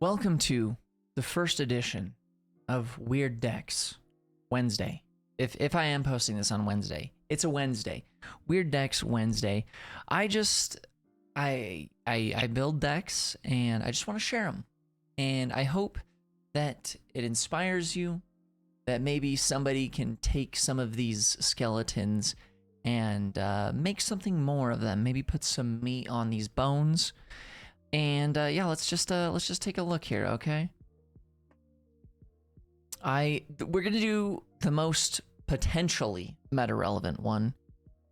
Welcome to the first edition of Weird Decks Wednesday. If I am posting this on Wednesday, it's a Wednesday. Weird Decks Wednesday. I build decks and I just want to share them. And I hope that it inspires you, that maybe somebody can take some of these skeletons and make something more of them. Maybe put some meat on these bones. And yeah, let's just take a look here, okay? We're gonna do the most potentially meta-relevant one,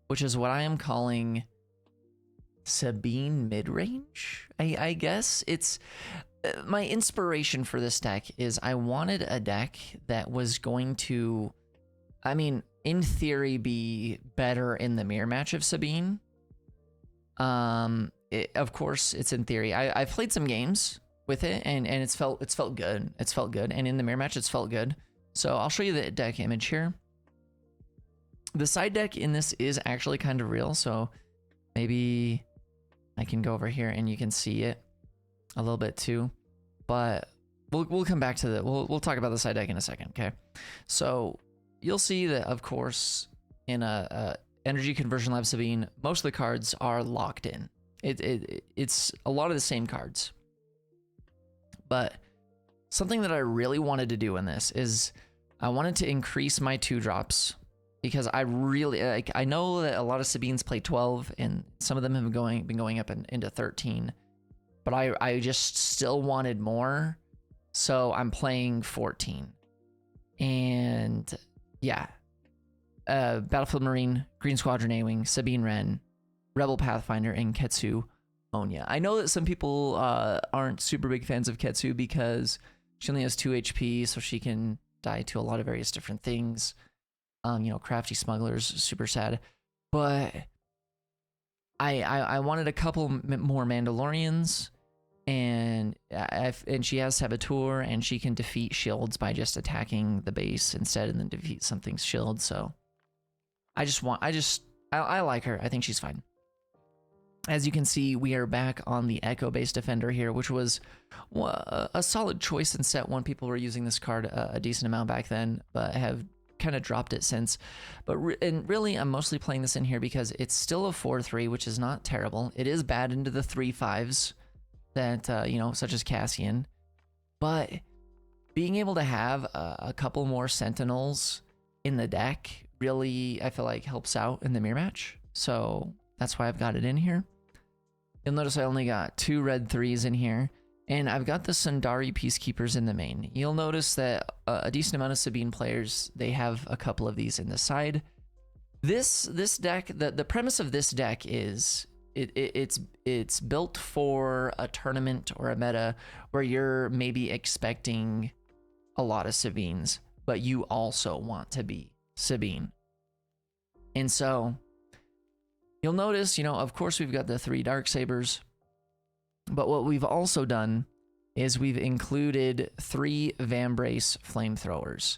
which is what I am calling Sabine mid-range. I guess it's my inspiration for this deck is I wanted a deck that was going to, I mean, in theory, be better in the mirror match of Sabine. Of course, it's in theory. I've played some games with it, and it's felt good. It's felt good, and in the mirror match, it's felt good. So I'll show you the deck image here. The side deck in this is actually kind of real, so maybe I can go over here and you can see it a little bit too. But we'll come back to that. We'll talk about the side deck in a second, okay? So you'll see that, of course, in a Energy Conversion Lab Sabine, most of the cards are locked in. It's a lot of the same cards. But something that I really wanted to do in this is I wanted to increase my 2-drops because I really I know that a lot of Sabines play 12 and some of them have been going up into 13. But I just still wanted more. So I'm playing 14. And yeah. Battlefield Marine, Green Squadron A-Wing, Sabine Wren, Rebel Pathfinder, and Ketsu Onya. I know that some people aren't super big fans of Ketsu because she only has 2 HP, so she can die to a lot of various different things. You know, crafty smugglers, super sad. But I wanted a couple more Mandalorians, and she has Saboteur, and she can defeat shields by just attacking the base instead, and then defeat something's shield. So I like her. I think she's fine. As you can see, we are back on the Echo-based Defender here, which was a solid choice in set 1. People were using this card a decent amount back then, but have kind of dropped it since. But really, I'm mostly playing this in here because it's still a 4/3, which is not terrible. It is bad into the 3/5s that, you know, such as Cassian. But being able to have a couple more Sentinels in the deck really, I feel like, helps out in the mirror match. So that's why I've got it in here. You'll notice I only got 2 red 3s in here, and I've got the Sundari Peacekeepers in the main. You'll notice that a decent amount of Sabine players, they have a couple of these in the side. This deck, the premise of this deck is it's built for a tournament or a meta where you're maybe expecting a lot of Sabines, but you also want to be Sabine. And so you'll notice, you know, of course we've got the 3 Darksabers, but what we've also done is we've included 3 Vambrace Flamethrowers.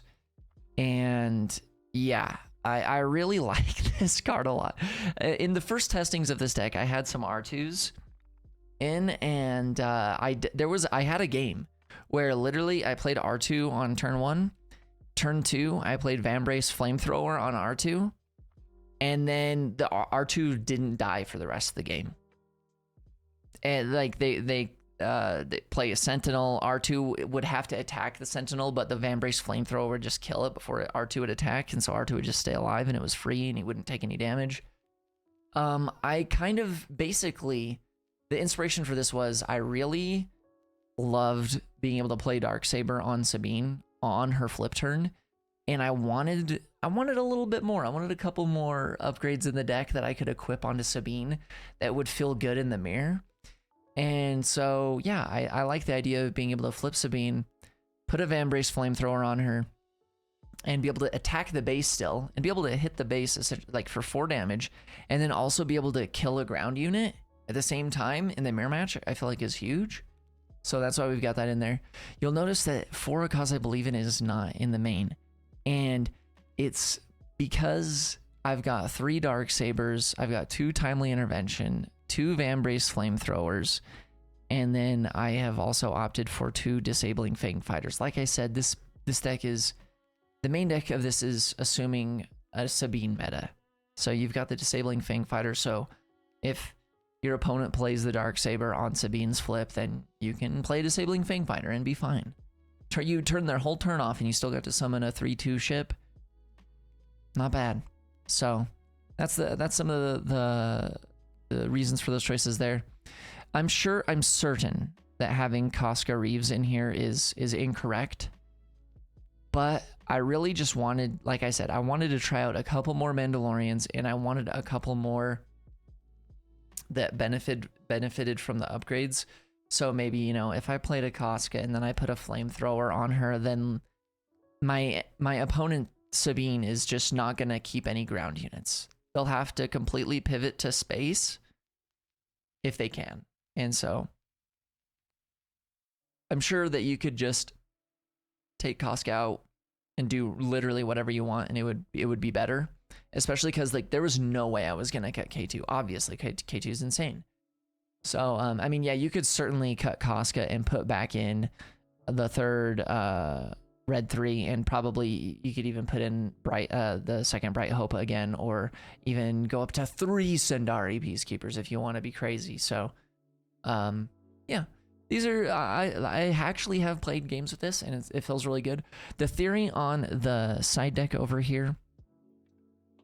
And yeah, I really like this card a lot. In the first testings of this deck, I had some R2s in, and I had a game where literally I played R2 on turn 1. Turn 2, I played Vambrace Flamethrower on R2. And then the R2 didn't die for the rest of the game. And like they play a Sentinel. R2 would have to attack the Sentinel, but the Vambrace Flamethrower would just kill it before R2 would attack, and so R2 would just stay alive, and it was free, and he wouldn't take any damage. I kind of basically, the inspiration for this was I really loved being able to play Darksaber on Sabine on her flip turn. And I wanted a little bit more. I wanted a couple more upgrades in the deck that I could equip onto Sabine that would feel good in the mirror. And so, yeah, I like the idea of being able to flip Sabine, put a Vambrace Flamethrower on her, and be able to attack the base still, and be able to hit the base like for 4 damage, and then also be able to kill a ground unit at the same time in the mirror match. I feel like is huge. So that's why we've got that in there. You'll notice that For a Cause I Believe in is not in the main. And it's because I've got 3 Darksabers, I've got 2 Timely Intervention, 2 Vambrace Flamethrowers, And then I have also opted for 2 disabling Fang Fighters. Like I said, this deck is, the main deck of this is assuming a Sabine meta. So you've got the disabling Fang Fighter, so if your opponent plays the Darksaber on Sabine's flip, then you can play disabling Fang Fighter and be fine. You turn their whole turn off and you still get to summon a 3/2 ship. Not bad. So that's some of the reasons for those choices there. I'm certain that having Casca Reeves in here is incorrect. But I really just wanted, like I said, I wanted to try out a couple more Mandalorians, and I wanted a couple more that benefited from the upgrades. So maybe, you know, if I played a Casca and then I put a flamethrower on her, then my opponent Sabine is just not gonna keep any ground units. They'll have to completely pivot to space if they can. And so I'm sure that you could just take Casca out and do literally whatever you want, and it would be better. Especially because, like, there was no way I was gonna cut K2. Obviously, K2 is insane. So I mean, yeah, you could certainly cut Casca and put back in the third red 3, and probably you could even put in the second Bright Hope again, or even go up to 3 Sundari Peacekeepers if you want to be crazy. So yeah, these are I actually have played games with this, and it feels really good. The theory on the side deck over here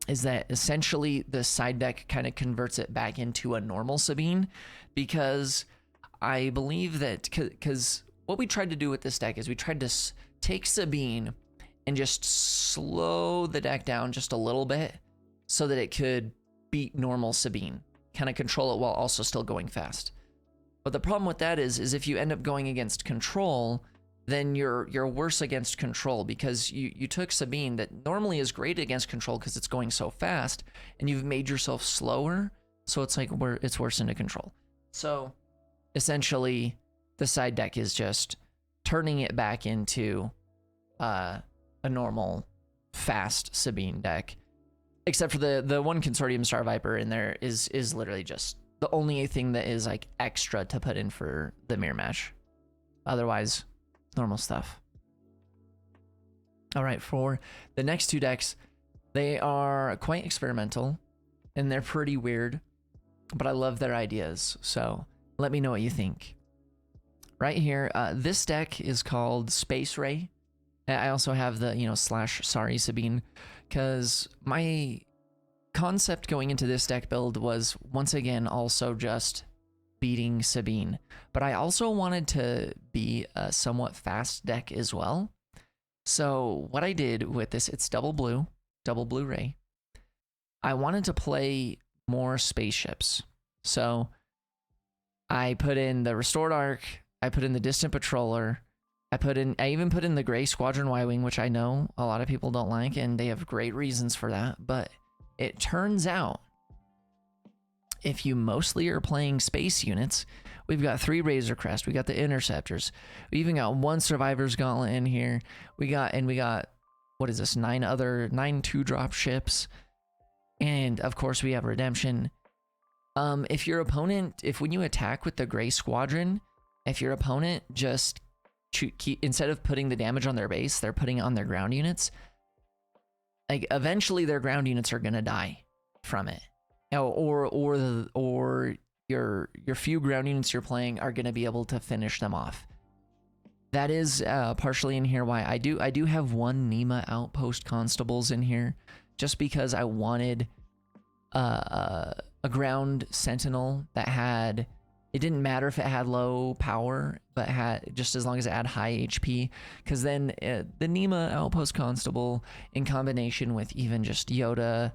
is that essentially the side deck kind of converts it back into a normal Sabine, because I believe that, because what we tried to do with this deck is we tried to take Sabine and just slow the deck down just a little bit so that it could beat normal Sabine, kind of control it while also still going fast. But the problem with that is if you end up going against control, then you're worse against control, because you took Sabine that normally is great against control because it's going so fast, and you've made yourself slower, so it's like it's worse into control. So essentially the side deck is just turning it back into a normal fast Sabine deck, except for the one Consortium Star Viper in there is literally just the only thing that is like extra to put in for the mirror match. Otherwise, normal stuff. All right, for the next 2 decks, they are quite experimental and they're pretty weird, but I love their ideas. So let me know what you think. Right here, this deck is called Space Ray. I also have the, you know, / sorry Sabine, because my concept going into this deck build was once again also just beating Sabine, but I also wanted to be a somewhat fast deck as well. So what I did with this, it's double blue ray. I wanted to play more spaceships, so I put in the Restored Ark, I put in the Distant Patroller, I even put in the Gray Squadron Y-Wing, which I know a lot of people don't like, and they have great reasons for that, but it turns out if you mostly are playing space units, we've got 3 Razor Crest, we got the Interceptors, we even got 1 Survivor's Gauntlet in here, we got, what is this, 9 2-drop ships, and of course we have Redemption. If when you attack with the Gray Squadron, if your opponent just instead of putting the damage on their base, they're putting it on their ground units, like eventually their ground units are gonna die from it. Or your few ground units you're playing are going to be able to finish them off. That is partially in here why I do have 1 Nema Outpost Constables in here, just because I wanted a ground sentinel that had, it didn't matter if it had low power, but had, just as long as it had high HP, because then the Nema Outpost Constable in combination with even just Yoda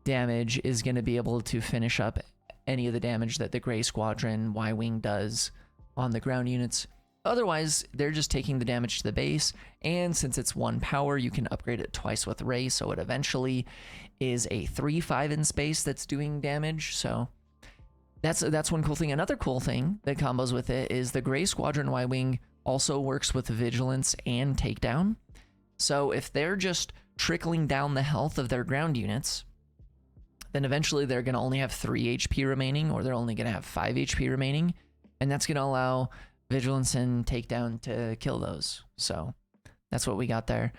damage is going to be able to finish up any of the damage that the Gray Squadron Y-Wing does on the ground units. Otherwise, they're just taking the damage to the base, and since it's 1 power, you can upgrade it twice with Ray, so it eventually is a 3/5 in space that's doing damage. So that's one cool thing. Another cool thing that combos with it is the Gray Squadron Y-Wing also works with Vigilance and Takedown. So if they're just trickling down the health of their ground units, then eventually they're going to only have 3 HP remaining, or they're only going to have 5 HP remaining. and that's going to allow Vigilance and Takedown to kill those. So that's what we got there.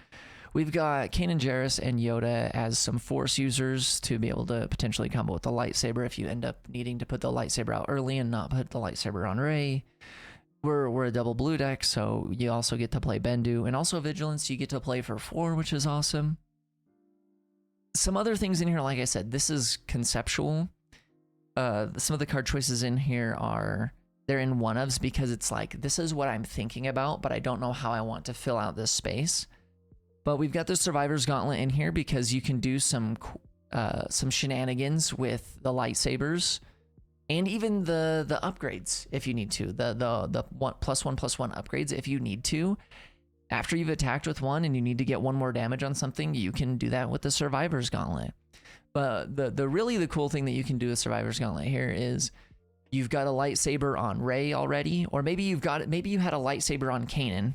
We've got Kanan Jarrus and Yoda as some Force users to be able to potentially combo with the lightsaber if you end up needing to put the lightsaber out early and not put the lightsaber on Rey. We're a double blue deck, so you also get to play Bendu, and also Vigilance you get to play for 4, which is awesome. Some other things in here, like I said, this is conceptual. Some of the card choices in here they're in one-ofs because it's like, this is what I'm thinking about, but I don't know how I want to fill out this space. But we've got the Survivor's Gauntlet in here because you can do some shenanigans with the lightsabers and even the upgrades if you need to. The +1/+1 upgrades if you need to. After you've attacked with one and you need to get 1 more damage on something, you can do that with the Survivor's Gauntlet. But the cool thing that you can do with Survivor's Gauntlet here is you've got a lightsaber on Rey already, or maybe you had a lightsaber on Kanan,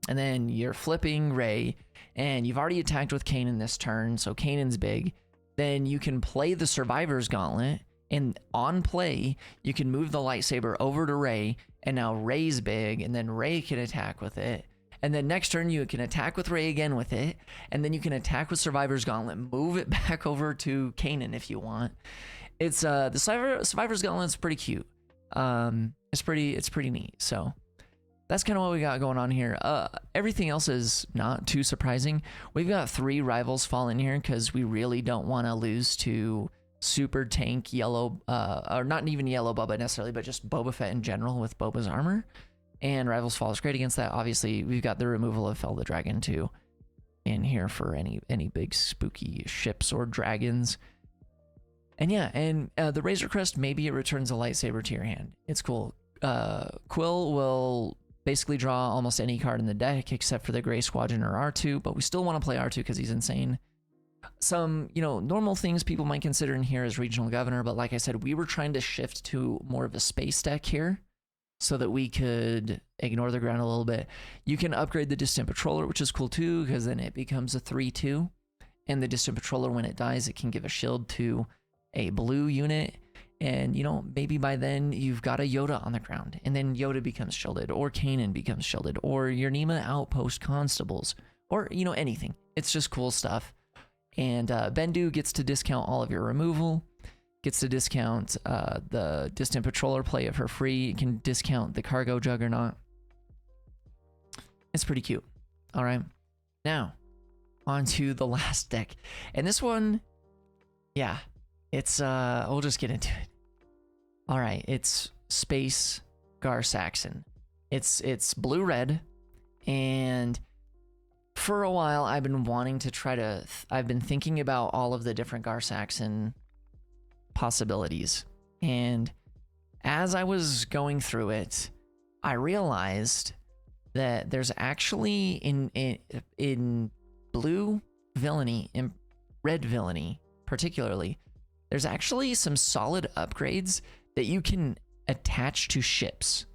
and then you're flipping Rey, and you've already attacked with Kanan this turn, so Kanan's big. Then you can play the Survivor's Gauntlet, and on play, you can move the lightsaber over to Rey, and now Rey's big, and then Rey can attack with it. And then next turn, you can attack with Rey again with it, and then you can attack with Survivor's Gauntlet, move it back over to Kanan if you want. It's the Survivor's Gauntlet's pretty cute. It's pretty neat. So that's kind of what we got going on here. Everything else is not too surprising. We've got 3 rivals fall in here because we really don't want to lose to super tank yellow, or not even yellow Boba necessarily, but just Boba Fett in general with Boba's armor. And Rivals Fall is great against that. Obviously, we've got the removal of Fel the Dragon too in here for any big spooky ships or dragons. And yeah, and the Razor Crest, maybe it returns a lightsaber to your hand. It's cool. Quill will basically draw almost any card in the deck except for the Grey Squadron or R2, but we still want to play R2 because he's insane. Some, normal things people might consider in here as Regional Governor, but like I said, we were trying to shift to more of a space deck here so that we could ignore the ground a little bit. You can upgrade the Distant Patroller, which is cool too, because then it becomes a 3/2. And the Distant Patroller, when it dies, it can give a shield to a blue unit. And, maybe by then you've got a Yoda on the ground, and then Yoda becomes shielded, or Kanan becomes shielded, or your Nema Outpost Constables, or, anything. It's just cool stuff. And Bendu gets to discount all of your removal, gets to discount the Distant Patroller, play it for free. It can discount the Cargo Juggernaut. It's pretty cute. All right. Now, on to the last deck. And this one, yeah, it's, we'll just get into it. All right, it's Space Gar Saxon. It's blue-red, and for a while I've been wanting to I've been thinking about all of the different Gar Saxon possibilities. And as I was going through it, I realized that there's actually in blue villainy, in red villainy particularly, there's actually some solid upgrades that you can attach to ships.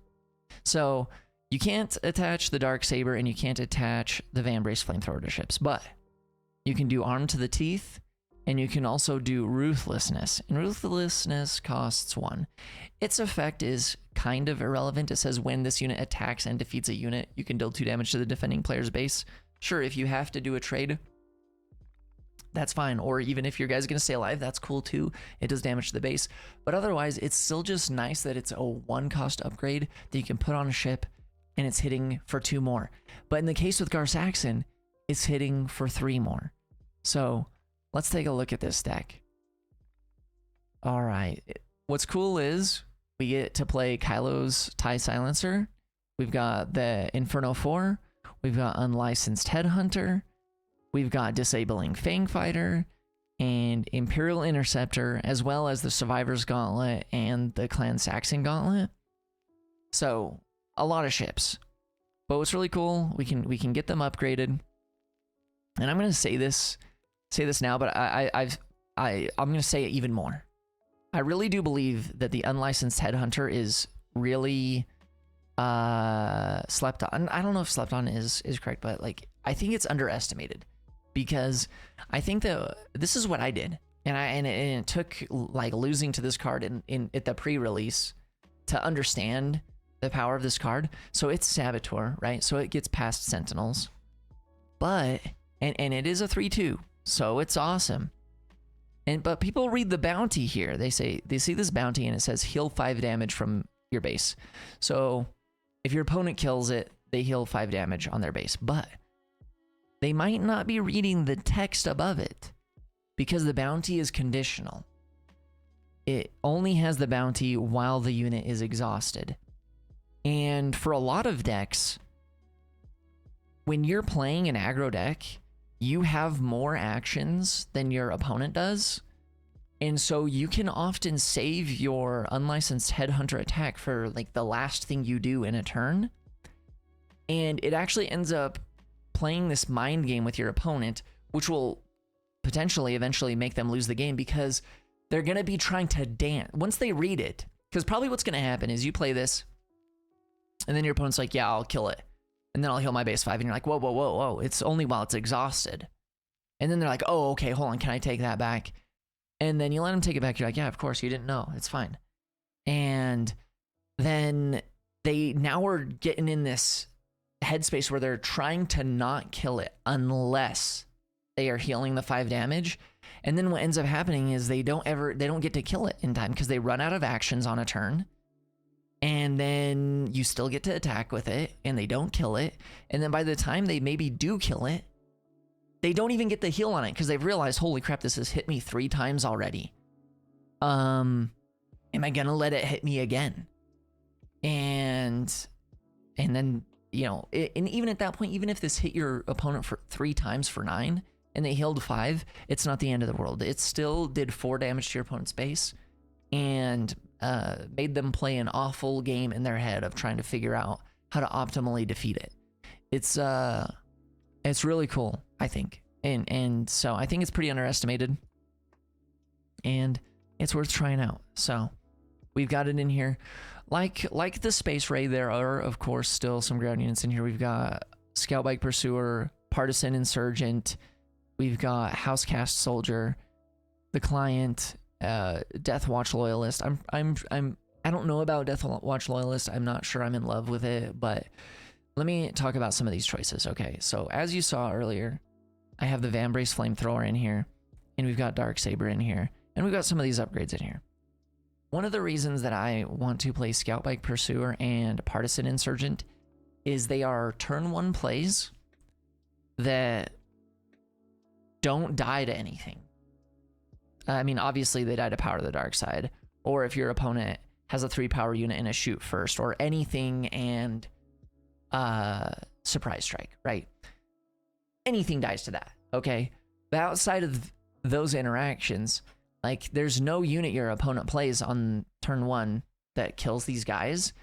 So you can't attach the Darksaber and you can't attach the Vambrace Flamethrower to ships, but you can do Arm to the Teeth, and you can also do Ruthlessness. And Ruthlessness costs 1. Its effect is kind of irrelevant. It says when this unit attacks and defeats a unit, you can deal 2 damage to the defending player's base. Sure, if you have to do a trade, that's fine. Or even if your guy's going to stay alive, that's cool too. It does damage to the base. But otherwise, it's still just nice that it's a 1-cost upgrade that you can put on a ship, and it's hitting for 2 more. But in the case with Gar Saxon, it's hitting for 3 more. So let's take a look at this deck. All right. What's cool is we get to play Kylo's TIE Silencer. We've got the Inferno 4. We've got Unlicensed Headhunter. We've got Disabling Fangfighter and Imperial Interceptor, as well as the Survivor's Gauntlet and the Clan Saxon Gauntlet. So a lot of ships. But what's really cool, we can get them upgraded. And I'm gonna say this now, but I'm gonna say it even more. I really do believe that the Unlicensed Headhunter is really slept on. I don't know if slept on is correct, but like I think it's underestimated, because I think that this is what I did, and it took like losing to this card in at the pre-release to understand the power of this card. So it's Saboteur, right? So it gets past Sentinels. But, and it is a 3/2, so it's awesome. But people read the bounty here. They see this bounty and it says heal 5 damage from your base. So if your opponent kills it, they heal 5 damage on their base. But they might not be reading the text above it because the bounty is conditional. It only has the bounty while the unit is exhausted. And for a lot of decks, when you're playing an aggro deck, you have more actions than your opponent does. And so you can often save your unlicensed headhunter attack for like the last thing you do in a turn. And it actually ends up playing this mind game with your opponent, which will potentially eventually make them lose the game because they're going to be trying to dance once they read it. Because probably what's going to happen is you play this and then your opponent's like, yeah, I'll kill it. And then I'll heal my base 5. And you're like, whoa, whoa, whoa, whoa. It's only while it's exhausted. And then they're like, oh, okay, hold on. Can I take that back? And then you let them take it back. You're like, yeah, of course, you didn't know. It's fine. And then they now are getting in this headspace where they're trying to not kill it unless they are healing the 5 damage. And then what ends up happening is they don't get to kill it in time because they run out of actions on a turn. And then you still get to attack with it and they don't kill it. And then by the time they maybe do kill it, they don't even get the heal on it because they've realized, holy crap, this has hit me 3 times already. Am I gonna let it hit me again? And then, you know, and even at that point, even if this hit your opponent for 3 times for 9 and they healed 5, it's not the end of the world. It still did 4 damage to your opponent's base and made them play an awful game in their head of trying to figure out how to optimally defeat it. It's really cool, I think. And so I think it's pretty underestimated. And it's worth trying out. So we've got it in here. Like the Space Ray, there are, of course, still some ground units in here. We've got Scout Bike Pursuer, Partisan Insurgent. We've got Housecast Soldier, the Client, Death Watch Loyalist. I don't know about Death Watch Loyalist. I'm not sure I'm in love with it, but let me talk about some of these choices. Okay, so as you saw earlier, I have the Vambrace Flamethrower in here, and we've got Darksaber in here, and we've got some of these upgrades in here. One of the reasons that I want to play Scout Bike Pursuer and Partisan Insurgent is they are turn 1 plays that don't die to anything. I mean, obviously they die to Power of the Dark Side, or if your opponent has a 3 power unit and a shoot first, or anything and Surprise Strike, right? Anything dies to that, okay? But outside of those interactions, like, there's no unit your opponent plays on turn 1 that kills these guys,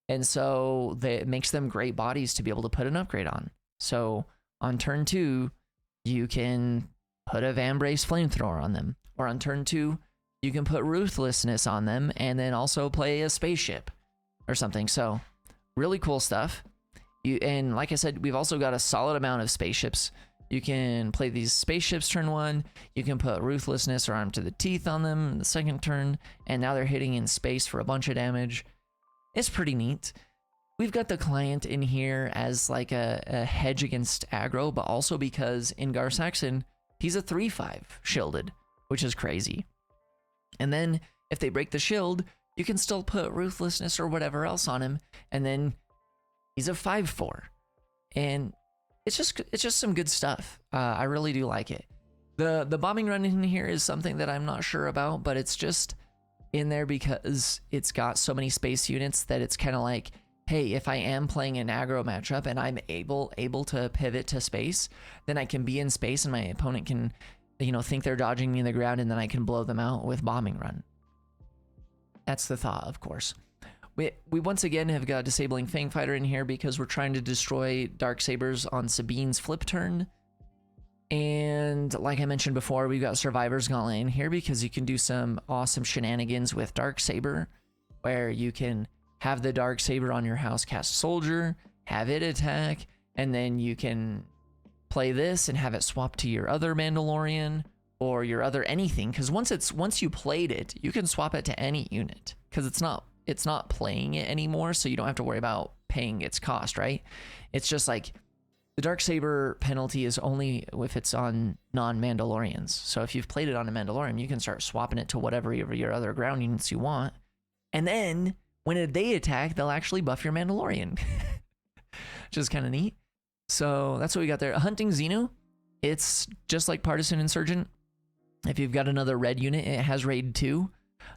and so it makes them great bodies to be able to put an upgrade on. So on turn 2, you can put a Vambrace Flamethrower on them, or on turn 2, you can put Ruthlessness on them, and then also play a spaceship or something. So really cool stuff. And like I said, we've also got a solid amount of spaceships. You can play these spaceships turn 1. You can put Ruthlessness or Arm to the Teeth on them in the second turn, and now they're hitting in space for a bunch of damage. It's pretty neat. We've got the Client in here as like a hedge against aggro, but also because in Gar Saxon, he's a 3/5 shielded, which is crazy. And then if they break the shield, you can still put Ruthlessness or whatever else on him, and then he's a 5/4. And it's just some good stuff. I really do like it. The bombing run in here is something that I'm not sure about, but it's just in there because it's got so many space units that it's kind of like, hey, if I am playing an aggro matchup and I'm able to pivot to space, then I can be in space and my opponent can, you know, think they're dodging me in the ground, and then I can blow them out with bombing run. That's the thought, of course. We once again have got Disabling Fangfighter in here because we're trying to destroy Darksabers on Sabine's flip turn. And like I mentioned before, we've got Survivor's Gauntlet in here because you can do some awesome shenanigans with Darksaber, where you can have the Darksaber on your Housecast Soldier, have it attack, and then you can play this and have it swap to your other Mandalorian or your other anything. Because once you played it, you can swap it to any unit because it's not it's not playing it anymore, so you don't have to worry about paying its cost, right? It's just like the Darksaber penalty is only if it's on non-Mandalorians. So if you've played it on a Mandalorian, you can start swapping it to whatever your other ground units you want. And then when they attack, they'll actually buff your Mandalorian, which is kind of neat. So that's what we got there. A Hunting Xenu, it's just like Partisan Insurgent. If you've got another red unit, it has raid 2.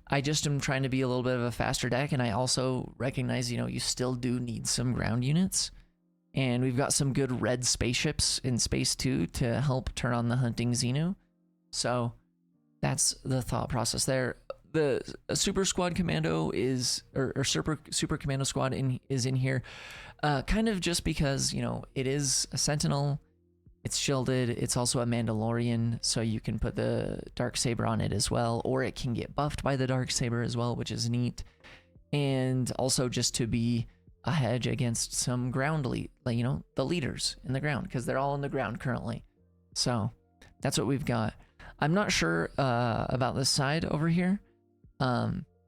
I just am trying to be a little bit of a faster deck, and I also recognize, you still do need some ground units. And we've got some good red spaceships in Space 2 to help turn on the Hunting Xenu. So that's the thought process there. The Super Squad Commando is, or Super Commando Squad is in here, kind of just because, it is a Sentinel. It's shielded. It's also a Mandalorian, so you can put the Darksaber on it as well, or it can get buffed by the Darksaber as well, which is neat. And also just to be a hedge against some ground the leaders in the ground, because they're all in the ground currently. So that's what we've got. I'm not sure about this side over here.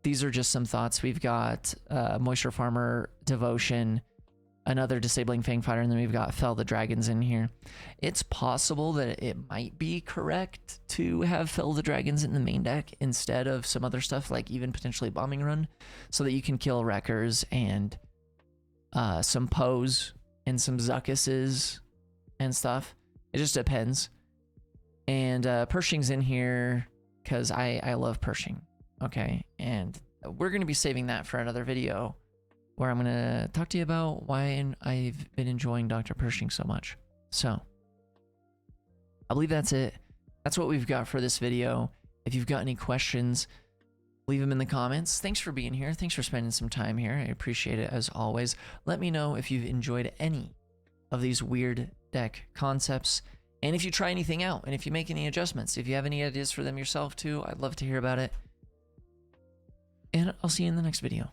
These are just some thoughts. We've got Moisture Farmer, Devotion, another Disabling Fang Fighter, and then we've got Fell the Dragons in here. It's possible that it might be correct to have Fell the Dragons in the main deck instead of some other stuff, like even potentially Bombing Run, so that you can kill Wreckers and some Poes and some Zuckuses and stuff. It just depends. And Pershing's in here because I love Pershing. Okay, and we're going to be saving that for another video, where I'm going to talk to you about why I've been enjoying Dr. Pershing so much. So, I believe that's it. That's what we've got for this video. If you've got any questions, leave them in the comments. Thanks for being here. Thanks for spending some time here. I appreciate it as always. Let me know if you've enjoyed any of these weird deck concepts, and if you try anything out, and if you make any adjustments. If you have any ideas for them yourself too, I'd love to hear about it. And I'll see you in the next video.